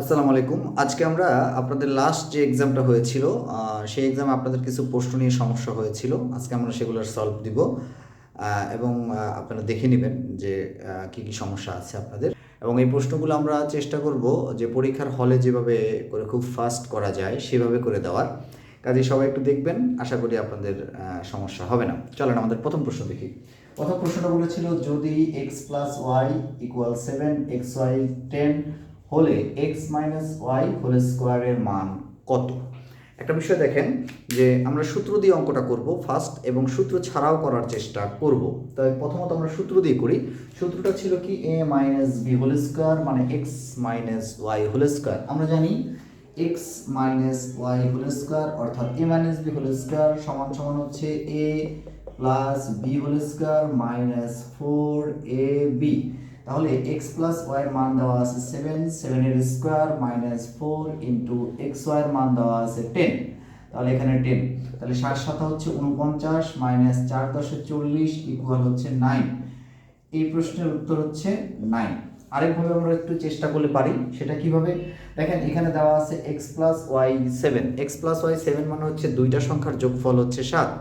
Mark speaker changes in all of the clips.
Speaker 1: আসসালামু আলাইকুম। আজকে আমরা আপনাদের লাস্ট যে এক্সামটা হয়েছিল, সেই এক্সামে আপনাদের কিছু প্রশ্ন নিয়ে সমস্যা হয়েছিল। আজকে আমরা সেগুলোর সলভ দিব এবং আপনারা দেখে নেবেন যে কী কী সমস্যা আছে আপনাদের। এবং এই প্রশ্নগুলো আমরা চেষ্টা করব যে পরীক্ষার হলে যেভাবে করে খুব ফাস্ট করা যায় সেভাবে করে দেওয়ার। কাজে সবাই একটু দেখবেন, আশা করি আপনাদের সমস্যা হবে না। চলেন আমাদের প্রথম প্রশ্ন দেখি। প্রথম প্রশ্নটা বলেছিল, যদি x plus y equal 7 xy 10 হলে এক্স মাইনাস ওয়াই হোল স্কোয়ারের মান কত। একটা বিষয় দেখেন যে আমরা সূত্র দিয়ে অঙ্কটা করব ফার্স্ট, এবং সূত্র ছাড়াও করার চেষ্টা করব। তাই প্রথমত আমরা সূত্র দিয়ে করি। সূত্রটা ছিল কি, A minus B whole square মানে X minus Y whole square. আমরা জানি X minus Y whole square অর্থাৎ A minus B whole square সমান সমান হচ্ছে এ plus B whole square minus 4ab। তাহলে এক্স প্লাস ওয়াই এর মান দেওয়া আছে 7 এর square minus 4 into x y এর মান দেওয়া আছে 10। তাহলে এখানে 10, তাহলে 7 7 হচ্ছে 49 মাইনাস 4 10 40 ইকুয়াল হচ্ছে 9। এই প্রশ্নের উত্তর হচ্ছে 9। আরেকভাবে আমরা একটু চেষ্টা করলে পারি, সেটা কিভাবে দেখেন, এখানে দেওয়া আছে x plus y 7, x plus y 7 মানে হচ্ছে দুইটা সংখ্যার যোগফল হচ্ছে 7।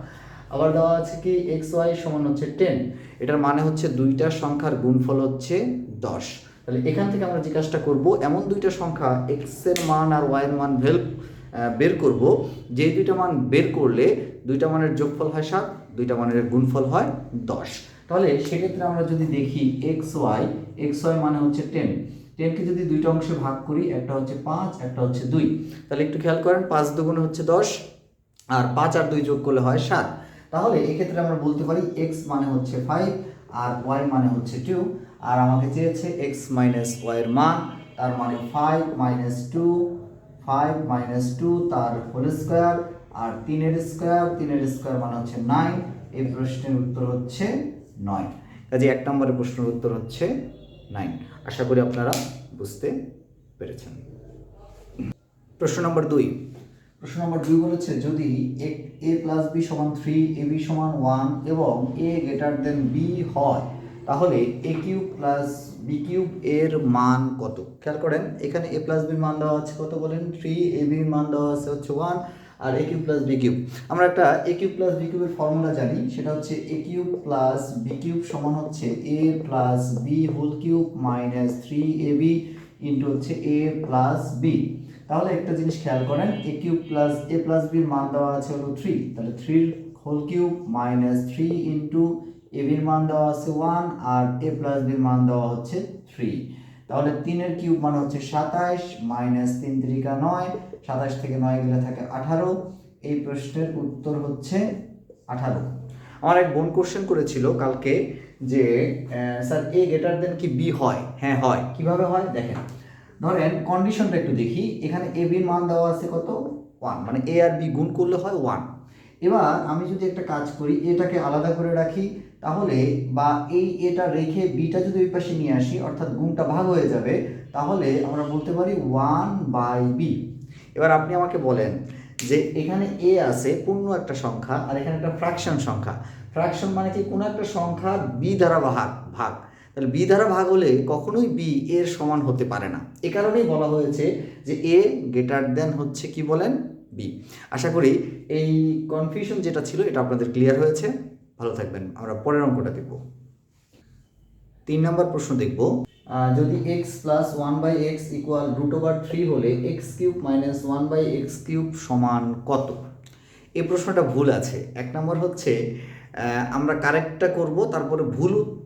Speaker 1: আবার দেওয়া আছে কি এক্স ওয়াই সমান হচ্ছে 10, এটার মানে হচ্ছে দুইটা সংখ্যার গুণফল হচ্ছে 10। তাহলে এখান থেকে আমরা যে কাজটা করব, এমন দুইটা সংখ্যা এক্স এর মান আর ওয়াই এর মান বের করব, যে দুইটা মান বের করলে দুইটা মানের যোগফল হয় 7, দুইটা মানের গুণফল হয় 10। তাহলে সেক্ষেত্রে আমরা যদি দেখি এক্স ওয়াই মানে হচ্ছে 10, 10কে যদি দুইটা অংশে ভাগ করি, একটা হচ্ছে 5 একটা হচ্ছে 2, তাহলে একটু খেয়াল করেন 5 দুগুণে হচ্ছে 10, আর 5 আর 2 যোগ করলে হয় 7। তাহলে এক্ষেত্রে আমরা বলতে পারি এক্স মানে হচ্ছে 5 আর ওয়াই মানে হচ্ছে 2, আর আমাকে চেয়েছে এক্স মাইনাস ওয়াই এর মান, তার মানে 5 মাইনাস 2, 5 মাইনাস 2 তার হোল স্কোয়ার, আর 3 এর স্কোয়ার মানে হচ্ছে 9। এই প্রশ্নের উত্তর হচ্ছে 9। কাজে 1 নম্বরের প্রশ্নের উত্তর হচ্ছে 9। আশা করি আপনারা বুঝতে পেরেছেন। প্রশ্ন নম্বর 2। প্রশ্ন নম্বর 2 বলেছে, যদি এ প্লাস বি সমান 3, এ বি সমান 1 এবং এ গ্রেটার দেন বি হয়, তাহলে a cube plus B cube এর মান কত। খেয়াল করেন এখানে এ প্লাস বির মান দেওয়া আছে কত বলেন 3, এ বির মান দেওয়া আছে হচ্ছে 1, আর A cube plus B cube. আমরা একটা এ কিউব প্লাস বি কিউবের ফর্মুলা জানি, সেটা হচ্ছে A cube plus B cube সমান হচ্ছে এ plus B whole cube minus 3ab into হচ্ছে এ প্লাস বি। তাহলে একটা জিনিস খেয়াল করেন, A cube plus A plus বির মান দেওয়া আছে হলো 3, তাহলে 3 whole cube minus 3 into A বির মান দেওয়া আছে 1, আর এ প্লাস বির মান দেওয়া হচ্ছে 3। তাহলে 3 এর কিউব মানে হচ্ছে 27 মাইনাস 3 3 9, 27 থেকে 9 গেলে থাকে 18। এই প্রশ্নের উত্তর হচ্ছে 18। আমার এক বোন কোশ্চেন করেছিল কালকে যে স্যার এ গ্রেটার দেন কি বি হয়। হ্যাঁ হয়। কিভাবে হয় দেখেন, ধরেন কন্ডিশনটা একটু দেখি। এখানে এ বির মান দেওয়া আছে কত 1, মানে এ আর বি গুণ করলে হয় 1। এবার আমি যদি একটা কাজ করি, এটাকে আলাদা করে রাখি, তাহলে বা এটা রেখে বিটা যদি ওই পাশে নিয়ে আসি, অর্থাৎ গুণটা ভাগ হয়ে যাবে, তাহলে আমরা বলতে পারি 1/b। এবার আপনি আমাকে বলেন যে এখানে এ আছে পূর্ণ একটা সংখ্যা, আর এখানে একটা ফ্র্যাকশন সংখ্যা। ফ্র্যাকশন মানে কি, কোনো একটা সংখ্যা বি দ্বারা ভাগ, তাহলে বি দ্বারা ভাগ হলে কখনোই বি এর সমান হতে পারে না। এ কারণেই বলা হয়েছে যে এ গ্রেটার দেন হচ্ছে কি বলেন বি। আশা করি এই কনফিউশন যেটা ছিল এটা আপনাদের ক্লিয়ার হয়েছে। ভালো থাকবেন। আমরা পরের অঙ্কটা দেখব। 3 নম্বর প্রশ্ন দেখব, যদি এক্স প্লাস 1/x ইকুয়াল √3 হলে x cube minus 1/x cube সমান কত। এই প্রশ্নটা ভুল আছে। 1 নম্বর হচ্ছে আমরা কারেক্টটা করব, তারপরে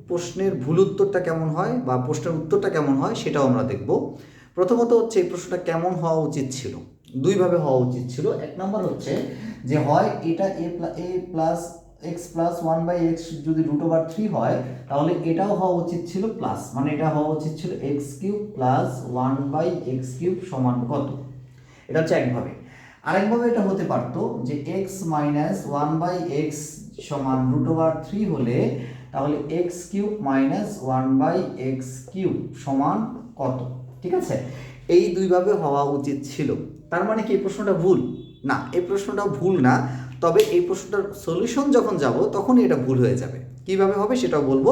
Speaker 1: প্রশ্নের ভুল উত্তরটা কেমন হয় বা প্রশ্নের উত্তরটা কেমন হয় সেটাও আমরা দেখব। প্রথমত হচ্ছে এই প্রশ্নটা কেমন হওয়া উচিত ছিল, দুইভাবে হওয়া উচিত ছিল। 1 নম্বর হচ্ছে যে হয় এটা এ প্লাস এক্স প্লাস 1/x যদি √3 হয়, তাহলে এটাও হওয়া উচিত ছিল প্লাস, মানে এটা হওয়া উচিত ছিল x cube plus 1/x cube সমান কত। এটা হচ্ছে একভাবে। আরেকভাবে এটা হতে পারতো যে এক্স মাইনাস 1/x সমান √3 হলে তাহলে x cube minus 1/x cube সমান কত। ঠিক আছে, এই দুইভাবে হওয়া উচিত ছিল। তার মানে কি এই প্রশ্নটা ভুল না? এই প্রশ্নটাও ভুল না, তবে এই প্রশ্নটার সলিউশন যখন যাব তখনই এটা ভুল হয়ে যাবে। কিভাবে হবে সেটাও বলবো,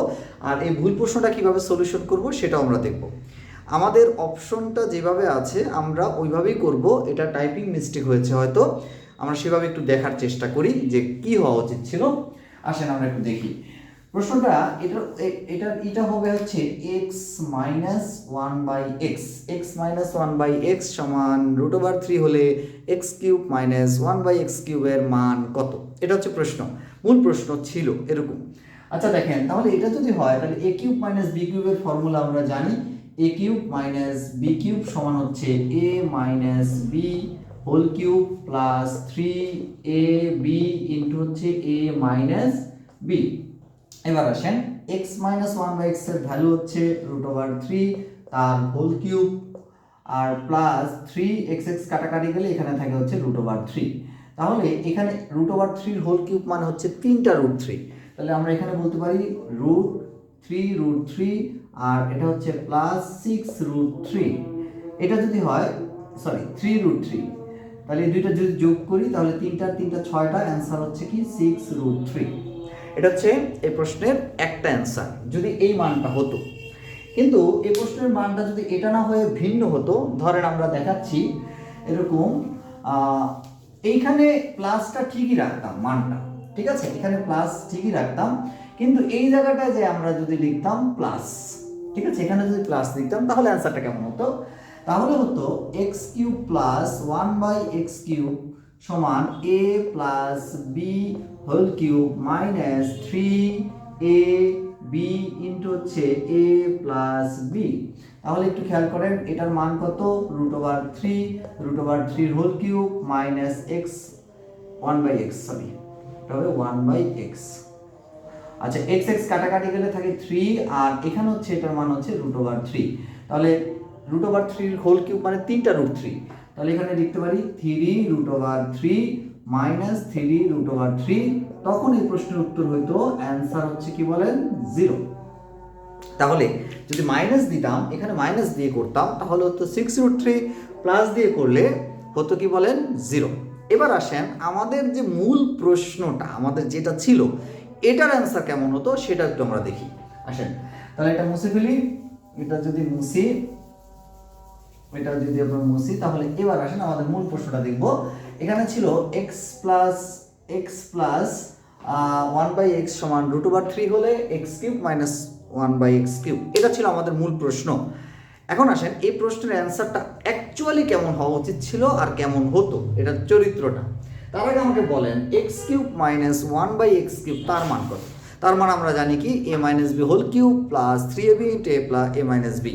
Speaker 1: আর এই ভুল প্রশ্নটা কিভাবে সলিউশন করব সেটাও আমরা দেখব। আমাদের অপশনটা যেভাবে আছে আমরা ওইভাবেই করব। এটা টাইপিং মিস্টেক হয়েছে হয়তো, আমরা সেভাবে একটু দেখার চেষ্টা করি যে কি হওয়া উচিত ছিল। আসেন আমরা একটু দেখি প্রশ্নটা। এটা হবে হচ্ছে x minus one by x, x minus one by x সমান √3 হলে x cube minus one by x কিউবের মান কত? এটা হচ্ছে প্রশ্ন, মূল প্রশ্ন ছিল এরকম। আচ্ছা দেখেন, তাহলে এটা যদি হয় তাহলে এ কিউব মাইনাস বি কিউবের ফর্মুলা আমরা জানি। A cube minus b cube সমান হচ্ছে a minus B whole cube plus 3ab into হচ্ছে এ মাইনাস বি। এবার আসেন x minus one by x এর ভ্যালু হচ্ছে √3 তার হোল কিউব আর প্লাস 3x কাটাকাটি গেলে এখানে থাকে হচ্ছে √3। তাহলে এখানে √3 হোল কিউব মানে হচ্ছে 3টা √3। তাহলে আমরা এখানে বলতে পারি √3 আর এটা হচ্ছে প্লাস 6√3। এটা যদি হয় সরি 3√3, তাহলে এই দুইটা যদি যোগ করি তাহলে 3টা 6টা, অ্যান্সার হচ্ছে কি 6√3। এটা হচ্ছে এই প্রশ্নের একটা অ্যান্সার যদি এই মানটা হতো। কিন্তু এই প্রশ্নের মানটা যদি এটা না হয়ে ভিন্ন হতো, ধরেন আমরা দেখাচ্ছি এরকম, এইখানে প্লাসটা ঠিকই রাখতাম মানটা, ঠিক আছে, এখানে প্লাস ঠিকই রাখতাম, কিন্তু এই জায়গাটায় যে আমরা যদি লিখতাম প্লাস, ঠিক আছে, এখানে যদি প্লাস লিখতাম তাহলে অ্যান্সারটা কেমন হতো? তাহলে হতো x cube plus one by x cube সমান a plus B whole cube minus 3ab into হচ্ছে এ প্লাস বি। তাহলে একটু খেয়াল করেন এটার মান কত? √3 whole cube minus x 1/x, sorry এটা হবে 1/x। আচ্ছা x কাটাকাটি গেলে থাকে 3 আর এখানে হচ্ছে এটার মান হচ্ছে √3। তাহলে √3 হোল কিউব মানে 3টা √3, তাহলে এখানে লিখতে পারি 3√3 মাইনাস 3√3। তখন এই প্রশ্নের উত্তর হইতো অ্যান্সার হচ্ছে কি বলেন 0। তাহলে যদি মাইনাস দিতাম, এখানে মাইনাস দিয়ে করতাম, তাহলে হতো 6√3, প্লাস দিয়ে করলে হতো কি বলেন 0। এবার আসেন আমাদের যে মূল প্রশ্নটা আমাদের যেটা ছিল এটার অ্যান্সার কেমন হতো সেটা একটু আমরা দেখি। আসেন তাহলে এটা মুছে ফেলি, এটা যদি মুছি, এটা যদি আমরা মুছি তাহলে এবার আসেন আমাদের মূল প্রশ্নটা দেখব। এখানে ছিল x প্লাস 1/x সমান √3 হলে x cube minus 1/x cube, এটা ছিল আমাদের মূল প্রশ্ন। এখন আসেন এই প্রশ্নের অ্যান্সারটা অ্যাকচুয়ালি কেমন হওয়া উচিত ছিল আর কেমন হতো, এটার চরিত্রটা। তার আগে আমাকে বলেন x cube minus 1/x cube তার মান কত? তার মান আমরা জানি কি a minus B whole cube plus 3ab into a plus a minus b।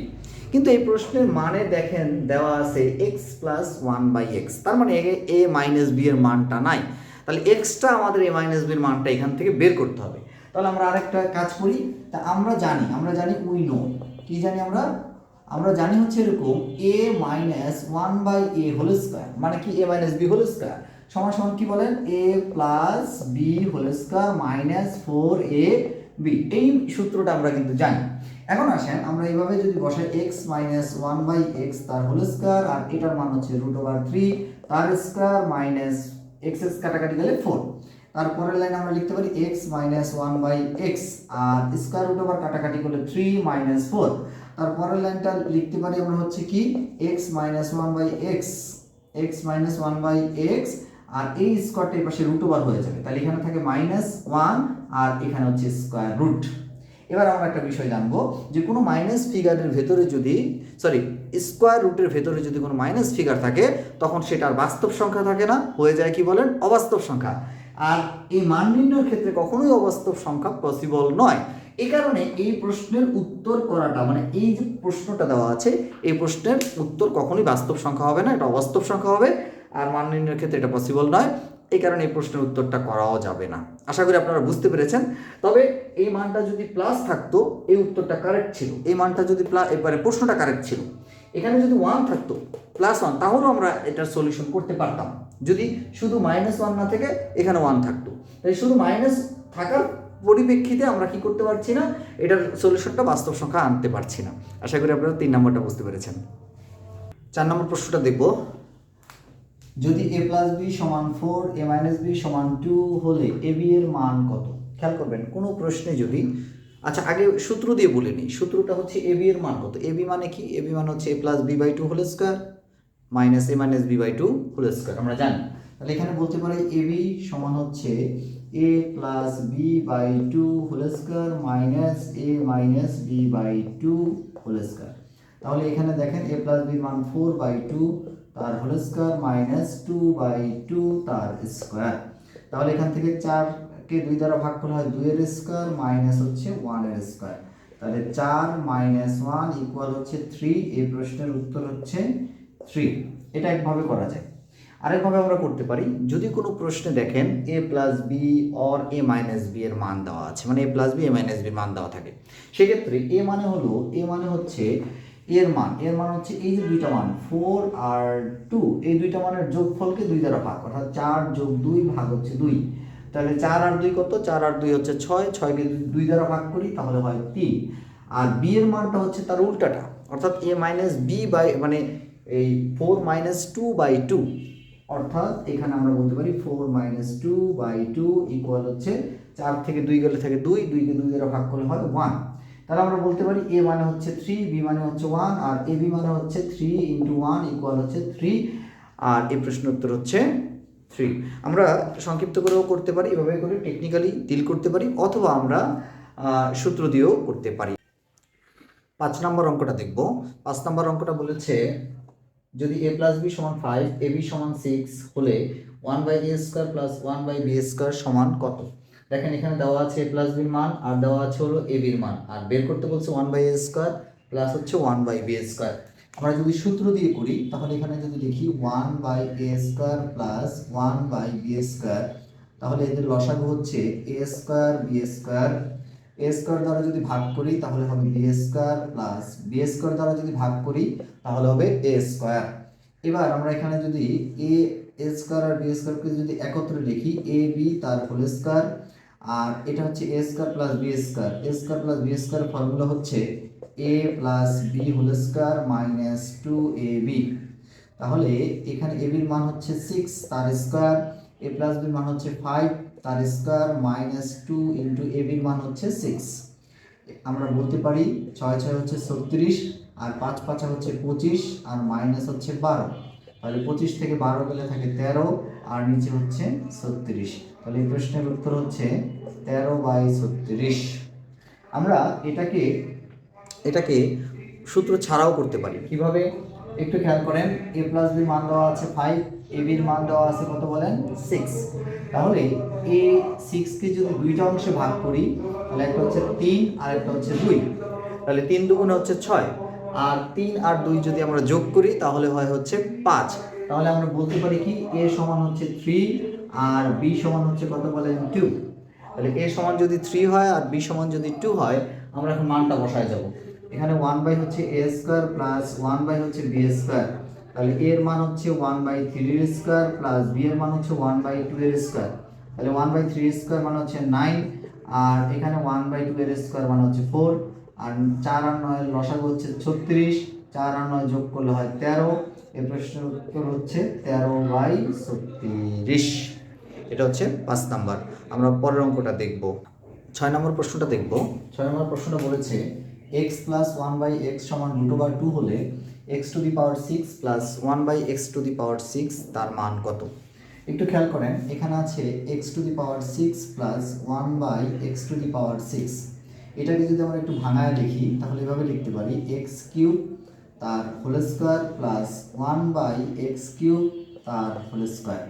Speaker 1: কিন্তু এই প্রশ্নের মানে দেখেন দেওয়া আছে x প্লাস 1/x, তার মানে a মাইনাস b এর মানটা নাই। তাহলে এক্সটা আমাদের a মাইনাস b এর মানটা এখান থেকে বের করতে হবে। তাহলে আমরা আরেকটা কাজ করি, তা আমরা জানি উই নো, কি জানি আমরা জানি হচ্ছে এরকম a minus 1/a whole square মানে কি a minus b whole square সমান সমান কি বলেন a plus b whole square minus 4ab। এই সূত্রটা আমরা কিন্তু জানি। এখন আসেন আমরা এইভাবে যদি বসাই x মাইনাস 1/x তার হোল স্কয়ার আর এটার মান হচ্ছে √3 তার স্কয়ার মাইনাস x কাটাকাটি গেলে 4। তারপরের লাইন আমরা লিখতে পারি x মাইনাস 1/x আর স্কয়ার রুট ওভার কাটাকাটি করলে 3 মাইনাস 4। তারপরের লাইনটা লিখতে পারি আমরা হচ্ছে কি x মাইনাস 1/x আর এই স্কয়ারটা এই পাশে রুট ওভার হয়ে যাবে, তাহলে এখানে থাকে -1 আর এখানে হচ্ছে স্কয়ার রুট। এবার আমরা একটা বিষয় জানবো যে কোনো মাইনাস ফিগারের ভেতরে যদি স্কয়ার রুটের ভেতরে যদি কোনো মাইনাস ফিগার থাকে তখন সেটা আর বাস্তব সংখ্যা থাকে না, হয়ে যায় কি বলেন অবাস্তব সংখ্যা। আর এই মান নির্ণয়ের ক্ষেত্রে কখনোই অবাস্তব সংখ্যা পসিবল নয়। এই কারণে এই প্রশ্নের উত্তর করাটা মানে এই যে প্রশ্নটা দেওয়া আছে এই প্রশ্নের উত্তর কখনোই বাস্তব সংখ্যা হবে না, এটা অবাস্তব সংখ্যা হবে। আর মান নির্ণয়ের ক্ষেত্রে এটা পসিবল নয়, এই কারণে এই প্রশ্নের উত্তরটা করাও যাবে না। আশা করি আপনারা বুঝতে পেরেছেন। তবে এই মানটা যদি প্লাস থাকতো এই উত্তরটা কারেক্ট ছিল, এই মানটা যদি এবারে প্রশ্নটা কারেক্ট ছিল। এখানে যদি 1 থাকতো +1 তাহলেও আমরা এটার সলিউশন করতে পারতাম, যদি শুধু -1 না থেকে এখানে 1 থাকতো। তাই শুধু মাইনাস থাকার পরিপ্রেক্ষিতে আমরা কি করতে পারছি না, এটার সলিউশনটা বাস্তব সংখ্যা আনতে পারছি না। আশা করি আপনারা 3 নম্বরটা বুঝতে পেরেছেন। 4 নম্বর প্রশ্নটা দেখব। যদি a প্লাস b সমান 4 a মাইনাস b সমান 2 হলে ab এর মান কত? খেয়াল করবেন কোনো প্রশ্নে যদি আচ্ছা, আগে সূত্র দিয়ে বলে নিই। সূত্রটা হচ্ছে এ বি এর মান কত। এ বি মানে কি? এ বি মানে হচ্ছে এ plus b by two whole square minus a minus b by two whole square, আমরা জানি। তাহলে এখানে বলতে পারি এ বি সমান হচ্ছে এ plus b by two whole square minus a minus b by two whole square. তাহলে এখানে দেখেন এ প্লাস বির মান 4/2 তার হোল স্কোয়ার মাইনাস 2/2 তার স্কোয়ার। তাহলে এখান থেকে 4কে 2 দ্বারা ভাগ করলে হয় 2 এর স্কোয়ার মাইনাস হচ্ছে 1 এর স্কোয়ার। তাহলে 4 মাইনাস 1 ইকুয়াল হচ্ছে 3। এই প্রশ্নের উত্তর হচ্ছে 3। এটা একভাবে করা যায়। আরেকভাবে আমরা করতে পারি, যদি কোনো প্রশ্নে দেখেন a plus b or a minus b এর মান দেওয়া আছে, মানে a plus b a minus বির মান দেওয়া থাকে, সেক্ষেত্রে এ মানে হচ্ছে এর মান হচ্ছে এই যে দুইটা মান 4 আর 2, এই দুইটা মানের যোগফলকে 2 দ্বারা ভাগ, অর্থাৎ 4 যোগ 2 ভাগ হচ্ছে 2। তাহলে 4 আর 2 কত? 4 আর 2 হচ্ছে 6, 6কে 2 দ্বারা ভাগ করি তাহলে হয় 3। আর বি এর মানটা হচ্ছে তার উল্টাটা, অর্থাৎ এ মাইনাস বি বাই মানে এই 4 মাইনাস 2/2, অর্থাৎ এখানে আমরা বলতে পারি 4 মাইনাস 2/2 ইকুয়াল হচ্ছে 4 থেকে 2 গেলে থাকে 2, 2কে 2 দ্বারা ভাগ করলে হয় 1। তাহলে আমরা বলতে পারি এ মানে হচ্ছে 3, বি মানে হচ্ছে 1, আর এ বি মানে হচ্ছে 3 ইন্টু 1 ইকুয়াল হচ্ছে 3, আর এই প্রশ্নের উত্তর হচ্ছে 3। আমরা সংক্ষিপ্ত করেও করতে পারি, এভাবে করে টেকনিক্যালি ডিল করতে পারি, অথবা আমরা সূত্র দিয়েও করতে পারি। 5 নম্বর অঙ্কটা দেখব। 5 নম্বর অঙ্কটা বলেছে যদি a প্লাস বি সমান 5, এ বি সমান 6 হলে 1/a square plus 1/b square সমান কত? দেখেন এখানে দেওয়া আছে a প্লাস বির মান, আর দেওয়া আছে হলো a বির মান, আর বের করতে বলছে 1/a স্কোয়ার প্লাস হচ্ছে 1/b স্কোয়ার। আমরা যদি সূত্র দিয়ে করি তাহলে এখানে যদি লিখি 1/a square plus 1/b square, তাহলে এদের লসাগু হচ্ছে a square b square. A square দ্বারা যদি ভাগ করি তাহলে হবে b square plus b square দ্বারা যদি ভাগ করি তাহলে হবে এ স্কোয়ার। এবার আমরা এখানে যদি এ স্কোয়ার আর বি স্কোয়ারকে যদি একত্রে লিখি এ বি তার হোল স্কোয়ার, আর এটা হচ্ছে a square plus b square. A square plus b square formula হচ্ছে এ plus B whole square minus 2ab। তাহলে এখানে এ বির মান হচ্ছে 6 তার স্কোয়ার, এ প্লাস বির মান হচ্ছে 5 তার স্কোয়ার মাইনাস 2 ইন্টু এ বির মান হচ্ছে 6। আমরা বলতে পারি 6 6 হচ্ছে 36, আর 5 5 হচ্ছে 25, আর মাইনাস হচ্ছে 12। তাহলে 25 থেকে 12 গেলে থাকে 13, আর নিচে হচ্ছে 36। তাহলে এই প্রশ্নের উত্তর হচ্ছে 13/36। আমরা এটাকে এটাকে সূত্র ছাড়াও করতে পারি। কিভাবে? একটু খেয়াল করেন, এ প্লাস বি মান দেওয়া আছে 5, এ বির মান দেওয়া আছে কত বলেন? 6। তাহলে এ 6কে যদি দুইটা অংশে ভাগ করি তাহলে একটা হচ্ছে 3 আর একটা হচ্ছে 2, তাহলে 3 দুগুণে হচ্ছে 6, আর 3 আর 2 যদি আমরা যোগ করি তাহলে হয় হচ্ছে 5। তাহলে আমরা বলতে পারি কি এ সমান হচ্ছে 3 আর বি সমান হচ্ছে কত বলেন? 2। তাহলে এ সমান যদি 3 হয় আর বি সমান যদি 2 হয়, আমরা এখন মানটা বসায় যাব। এখানে 1/, হচ্ছে a স্কয়ার প্লাস 1/, হচ্ছে b স্কয়ার। তাহলে a এর মান হচ্ছে 1/3 এর স্কয়ার প্লাস b এর মান হচ্ছে 1/2 এর স্কয়ার। তাহলে 1/3 এর স্কয়ার মানে হচ্ছে 9, আর এখানে 1/2 এর স্কয়ার মানে হচ্ছে 4, আর 4 আর 9 এর লসাগু হচ্ছে 36, 4 আর 9 যোগ করলে হয় 13। এই প্রশ্নের উত্তর হচ্ছে 13/36। এটা হচ্ছে 5 নাম্বার। আমরা পরের অঙ্কটা দেখব। 6 নম্বর প্রশ্নটা দেখব। 6 নম্বর প্রশ্নটা বলেছে x প্লাস 1/x সমান √2 হলে x to the power 6 plus 1/x to the power 6 তার মান কত? একটু খেয়াল করেন, এখানে আছে x to the power 6 plus 1/x to the power 6। এটাকে যদি আমরা একটু ভাঙায় লিখি তাহলে এভাবে লিখতে পারি x কিউব তার whole square plus 1/x cube তার হোল স্কয়ার।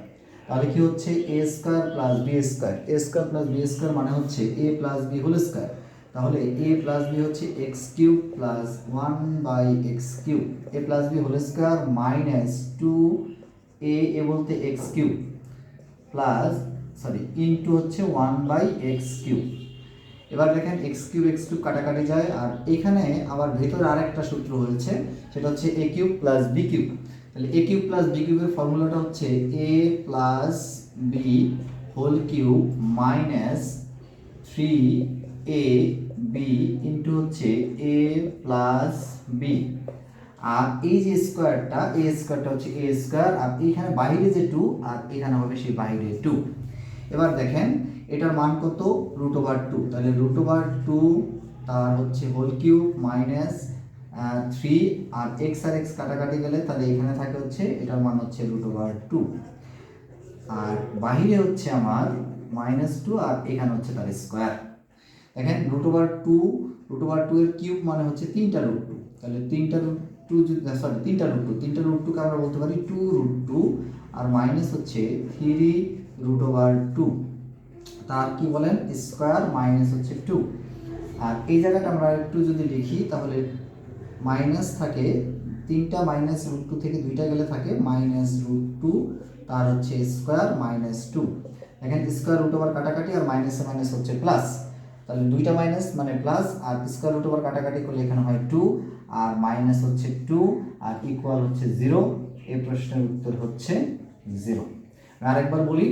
Speaker 1: তাহলে কি হচ্ছে a square plus b square. a square plus b square মানে হচ্ছে a plus b whole square. তাহলে a প্লাস b হচ্ছে x cube plus 1/x cube, a plus b whole square minus 2a বলতে x cube plus into হচ্ছে 1/x cube. এবার দেখেন x cube কাটাকাটি যায়, আর এখানে আবার ভেতরে আরেকটা সূত্র হয়েছে, সেটা হচ্ছে a cube plus b cube. তাহলে a কিউব প্লাস b কিউবের ফর্মুলাটা হচ্ছে a plus b whole cube minus 3ab into হচ্ছে a প্লাস b। আর এই যে স্কোয়ারটা হচ্ছে a স্কোয়ার, আর এখানে বাইরে যে 2 আর এখানে হবে সেই বাইরে 2। এবার দেখেন এটার মান কত? √2। তাহলে √2 তার হচ্ছে হোল কিউব মাইনাস 3, আর এক্স আর এক্স কাটাকাটি গেলে তাহলে এখানে থাকে হচ্ছে এটার মান হচ্ছে √2, আর বাহিরে হচ্ছে আমার -2, আর এখানে হচ্ছে তার স্কোয়ার। দেখেন √2 এর কিউব মানে হচ্ছে 3টা √2, তাহলে 3টা √2কে আমরা বলতে পারি 2√2, আর মাইনাস হচ্ছে 3√2, তার কি বলেন স্কোয়ার মাইনাস হচ্ছে 2। আর এই জায়গাটা আমরা একটু যদি লিখি তাহলে মাইনাস থাকে 3টা -√2 থেকে 2টা গেলে থাকে -√2, তার হচ্ছে স্কোয়ার -2। দেখেন স্কোয়ার √ওভার কাটাকাটি, আর মাইনাসে মাইনাস হচ্ছে প্লাস, তাহলে 2টা মাইনাস মানে প্লাস, আর স্কোয়ার √ওভার কাটাকাটি করলে এখানে হয় 2, আর মাইনাস হচ্ছে 2, আর ইকুয়াল হচ্ছে 0। এই প্রশ্নের উত্তর হচ্ছে 0। আরেকবার বলি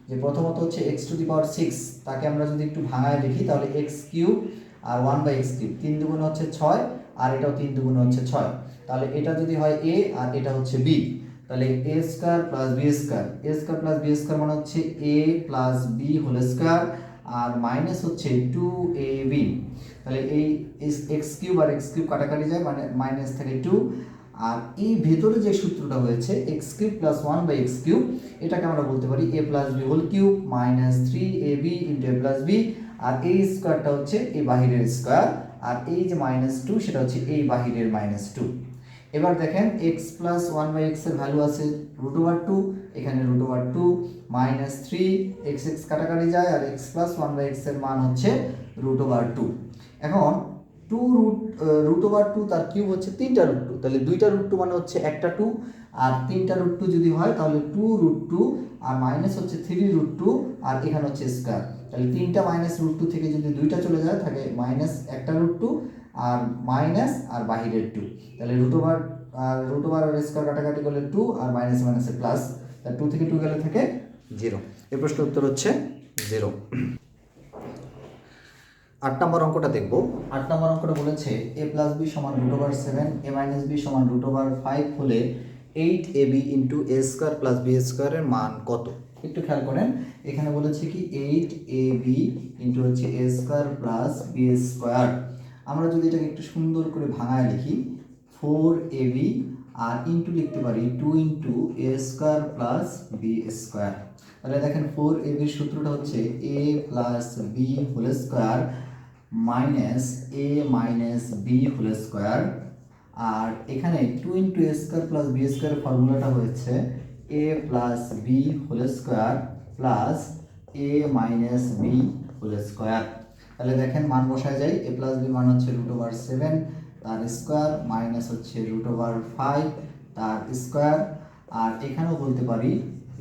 Speaker 1: যে প্রথমত হচ্ছে x⁶, তাকে আমরা যদি একটু ভাঙায় লিখি তাহলে x³ আর 1/x³, 3 দুগুণে হচ্ছে 6, আর এটাও 3 দুগুণে হচ্ছে 6, তাহলে এটা যদি হয় a আর এটা হচ্ছে b, তাহলে a² + b² মানে হচ্ছে a + b হোল স্কয়ার, আর মাইনাস হচ্ছে 2ab, তাহলে এই x³ আর x³ কাটাকাটি যায় মানে মাইনাস থাকে 2, আর এই ভেতরে যে সূত্রটা হয়েছে x³ + 1/x³, এটাকে আমরা বলতে পারি a + b whole cube -3ab * a + b, আর এই স্কয়ারটা হচ্ছে এই বাহিরের স্কয়ার, আর এই যে -2 সেটা হচ্ছে এই বাহিরের -2। এবার দেখেন x + 1/x এর ভ্যালু আছে √2, এখানে √2 -3 x কাটাকাটি যায়, আর x + 1/x এর মান হচ্ছে √2। এখন √2 তার কিউব হচ্ছে 3টা √2, তাহলে 2টা √2 মানে হচ্ছে একটা 2, আর 3টা √2 যদি হয় তাহলে 2√2, আর মাইনাস হচ্ছে 3√2, আর এখানে হচ্ছে স্কয়ার, তাহলে 3টা -√2 থেকে যদি 2টা চলে যায় থাকে মাইনাস একটা √2, আর মাইনাস আর বাহিরের 2, তাহলে √ওভার আর স্কয়ার কাটাকাটি করলে 2, আর মাইনাস মাইনাসে প্লাস, তাহলে 2 থেকে 2 গেলে থাকে 0। এই প্রশ্নের উত্তর হচ্ছে 0। 8 নম্বর অঙ্কটা দেখব। 8 নম্বর অঙ্কটা বলেছে a + b = √7, a - b = √5 হলে 8ab * a² + b² এর মান কত? একটু খেয়াল করেন, এখানে বলেছে কি 8ab * হচ্ছে a² + b²। আমরা যদি এটাকে একটু সুন্দর করে ভাঙায় লিখি 4ab, আর ইনটু লিখতে পারি 2 * a² + b²। তাহলে দেখেন 4ab এর সূত্রটা হচ্ছে a + b whole square minus a - b whole square, আর এখানে 2 * a² + b² এর ফর্মুলাটা হয়েছে a + b whole square plus a - b whole square. তাহলে দেখেন মান বসায় যায়, a + b মান হচ্ছে √7 তার স্কয়ার মাইনাস হচ্ছে √5 তার স্কয়ার, আর এখানেও বলতে পারি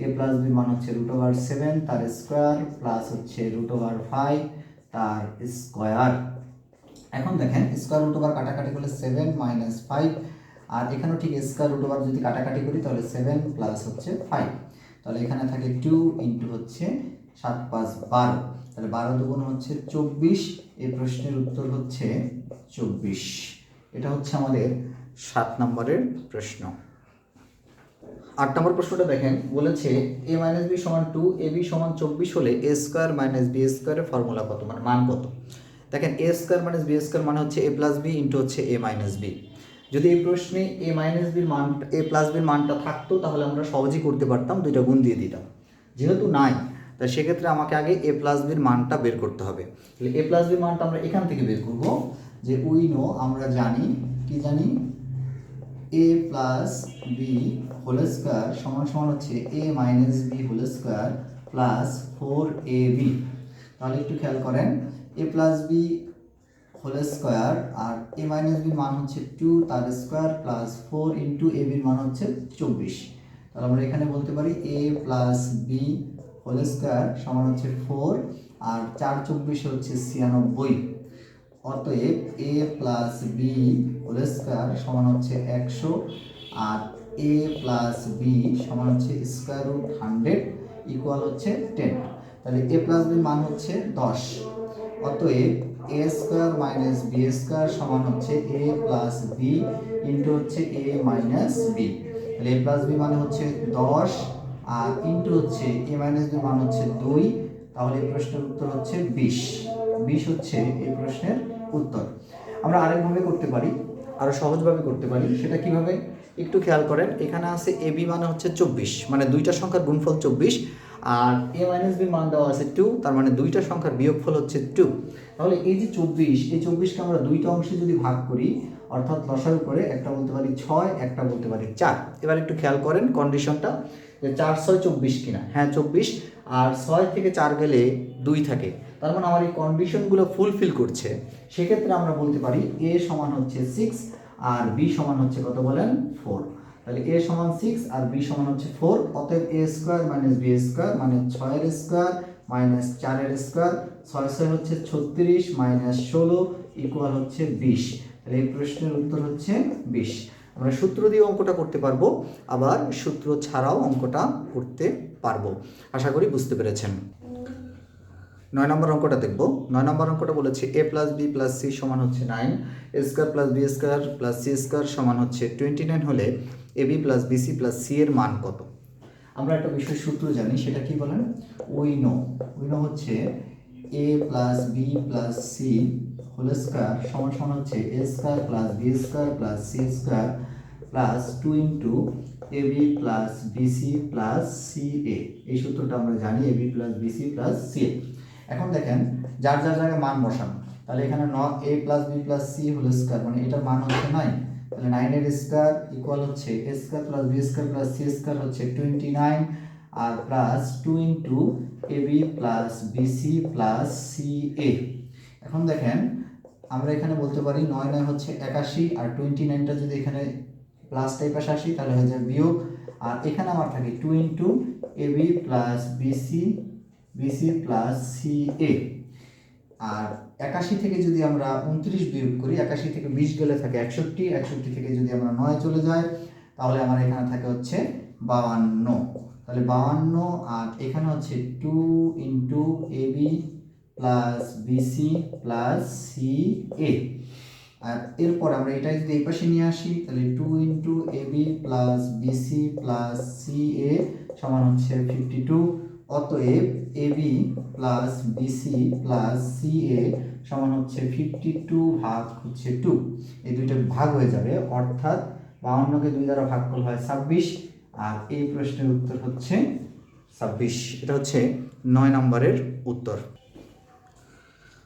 Speaker 1: a + b মান হচ্ছে √7 তার স্কয়ার প্লাস হচ্ছে √5 তার স্কয়ার। এখন দেখেন স্কয়ার √ওভার কাটাকাটি করলে 7 - 5, আর এখানেও ঠিক স্কয়ার √ওভার যদি কাটাকাটি করি তাহলে 7 প্লাস হচ্ছে 5, তাহলে এখানে থাকে 2 * হচ্ছে 7 × 5 = 12, তাহলে 12 দুগুণ হচ্ছে 24। এই প্রশ্নের উত্তর হচ্ছে 24। এটা হচ্ছে আমাদের 7 নম্বরের প্রশ্ন। 8 নম্বর প্রশ্নটা দেখেন, বলেছে a - b = 2, ab = 24 হলে a² - b² এর ফর্মুলা কত, মানে মান কত? দেখেন a² - b² মানে হচ্ছে a + b * হচ্ছে a - b। যদি এই প্রশ্নে a - b এর মান a + b এর মানটা থাকতো তাহলে আমরা সহজেই করতে পারতাম, দুইটা গুণ দিয়ে দিতাম। যেহেতু নাই, তাই সেক্ষেত্রে আমাকে আগে a + b এর মানটা বের করতে হবে। তাহলে a + b এর মানটা আমরা এখান থেকে বের করব, যে উই নো আমরা জানি, কি জানি a + b হোল স্কয়ার সমান হচ্ছে a - b whole square plus 4ab। তাহলে একটু খেয়াল করেন a + b হোল স্কয়ার আর a - b মান হচ্ছে 2 তার স্কয়ার প্লাস 4 * ab এর মান হচ্ছে 24। তাহলে আমরা এখানে বলতে পারি a + b হোল স্কয়ার সমান হচ্ছে 4, আর 4 × 24 হচ্ছে 96। অতএব a + b হোল স্কয়ার সমান হচ্ছে 100, আর a + b সমান হচ্ছে √100 ইকুয়াল হচ্ছে 10। তাহলে a + b মান হচ্ছে 10। অতএব a² - b² সমান হচ্ছে a + b * হচ্ছে a - b। তাহলে a + b মানে হচ্ছে 10, আর ইনটু হচ্ছে a - b মান হচ্ছে 2, তাহলে এই প্রশ্নের উত্তর হচ্ছে 20। 20 হচ্ছে এই প্রশ্নের উত্তর। আমরা আরেকভাবে করতে পারি, আরও সহজভাবে করতে পারি। সেটা কিভাবে একটু খেয়াল করেন। এখানে আছে এ বি মানে হচ্ছে 24, মানে দুইটা সংখ্যার গুণফল 24, আর এ মাইনাস বি মান দেওয়া আছে 2, তার মানে দুইটা সংখ্যার বিয়োগফল হচ্ছে 2। তাহলে এই যে 24, এই 24কে আমরা দুইটা অংশে যদি ভাগ করি, অর্থাৎ লসাগু করে একটা বলতে পারি 6, একটা বলতে পারি 4। এবার একটু খেয়াল করেন কন্ডিশনটা, যে 4 6 24 কিনা। হ্যাঁ 24, আর 6 থেকে 4 গেলে 2 থাকে, তার মানে আমার এই কন্ডিশনগুলো ফুলফিল করছে। সেক্ষেত্রে আমরা বলতে পারি এ সমান হচ্ছে 6 আর বি সমান হচ্ছে কত বলেন 4। তাহলে এ সমান 6 আর বি সমান হচ্ছে 4, অতএব এ স্কোয়ার মাইনাস বি স্কোয়ার মানে 6 এর স্কোয়ার মাইনাস 4 এর স্কোয়ার, 6 6 হচ্ছে 36 মাইনাস 16 ইকুয়াল হচ্ছে 20। তাহলে এই প্রশ্নের উত্তর হচ্ছে 20। আমরা সূত্র দিয়ে অঙ্কটা করতে পারবো, আবার সূত্র ছাড়াও অঙ্কটা করতে পারবো। আশা করি বুঝতে পেরেছেন। 9 নম্বর অঙ্কটা দেখব। 9 নম্বর অঙ্কটা বলেছে a plus b plus c সমান হচ্ছে 9, a square plus b square plus c square সমান হচ্ছে 29 হলে a b plus bc plus c এর মান কত? আমরা একটা বিশেষ সূত্র জানি, সেটা কি বলেন? উই নো হচ্ছে এ plus b plus c whole square সমান সমান হচ্ছে a square plus b square plus c square plus 2 into a b plus bc plus c a. এই সূত্রটা আমরা জানি, a b plus bc plus c a. এখন দেখেন যার যার জায়গায় মান বসান। তাহলে এখানে a plus b plus c whole square মানে এটার মান হচ্ছে 9, তাহলে 9 এর স্কোয়ার ইকুয়াল হচ্ছে a square plus b square plus c square হচ্ছে 29, আর plus 2 into a b plus bc plus c a. এখন দেখেন আমরা এখানে বলতে পারি 9 9 হচ্ছে 81, আর 29টা যদি এখানে প্লাস টাইপ পাশে আসি তাহলে হয়ে যাবে বিয়োগ, আর এখানে আমার থাকে 2 into a b plus bc plus c a. আর 81 থেকে যদি আমরা 29 বিয়োগ করি, 81 থেকে 20 গেলে থাকে 61, 61 থেকে যদি আমরা 9 চলে যাই তাহলে আমার এখানে থাকে হচ্ছে 52। তাহলে 52, আর এখানে হচ্ছে 2 into a b plus bc plus c a. আর এরপর আমরা এটা যদি এই পাশে নিয়ে আসি তাহলে 2 into a b plus bc plus c a সমান হচ্ছে 52। অতএব a b plus bc plus c a সমান হচ্ছে 52 ভাগ হচ্ছে 2। এই দুইটা ভাগ হয়ে যাবে, অর্থাৎ 52কে 2 দ্বারা ভাগ করলে হয় 26, আর এই প্রশ্নের উত্তর হচ্ছে 26। এটা হচ্ছে 9 নম্বরের উত্তর।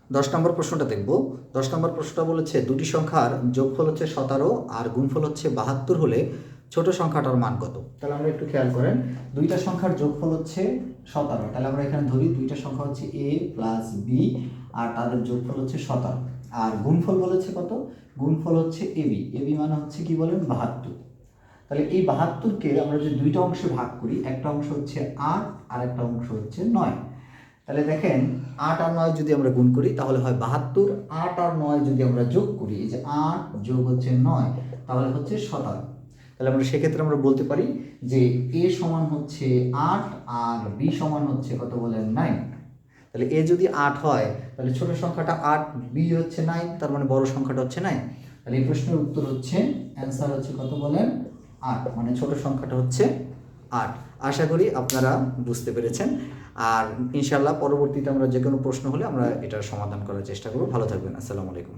Speaker 1: 10 নম্বর প্রশ্নটা দেখব। 10 নম্বর প্রশ্নটা বলেছে দুটি সংখ্যার যোগফল হচ্ছে 17 আর গুণফল হচ্ছে 72 হলে ছোট সংখ্যাটার মান কত? তাহলে আমরা একটু খেয়াল করেন, দুইটা সংখ্যার যোগফল হচ্ছে 17, তাহলে আমরা এখানে ধরি দুইটা সংখ্যা হচ্ছে এ প্লাস বি আর তাদের যোগফল হচ্ছে 17, আর গুণফল বলেছে কত? গুণফল হচ্ছে এবি মানে হচ্ছে কি বলেন 72। তাহলে এই 72কে আমরা যদি দুইটা অংশে ভাগ করি, একটা অংশ হচ্ছে 8 আর একটা অংশ হচ্ছে 9। তাহলে দেখেন 8 আর 9 যদি আমরা গুণ করি তাহলে হয় 72, 8 আর 9 যদি আমরা যোগ করি, এই যে 8 যোগ হচ্ছে 9 তাহলে হচ্ছে 17। তাহলে আমরা সেক্ষেত্রে আমরা বলতে পারি যে এ সমান হচ্ছে 8 আর বি সমান হচ্ছে কত বলেন 9। তাহলে এ যদি 8 হয় তাহলে ছোট সংখ্যাটা 8, বি হচ্ছে 9, তার মানে বড় সংখ্যাটা হচ্ছে 9। তাহলে এই প্রশ্নের উত্তর হচ্ছে অ্যান্সার হচ্ছে কত বলেন 8, মানে ছোট সংখ্যাটা হচ্ছে 8। আশা করি আপনারা বুঝতে পেরেছেন। আর ইনশাআল্লাহ পরবর্তীতে আমরা যে কোনো প্রশ্ন হলে আমরা এটার সমাধান করার চেষ্টা করব। ভালো থাকবেন। আসসালামু আলাইকুম।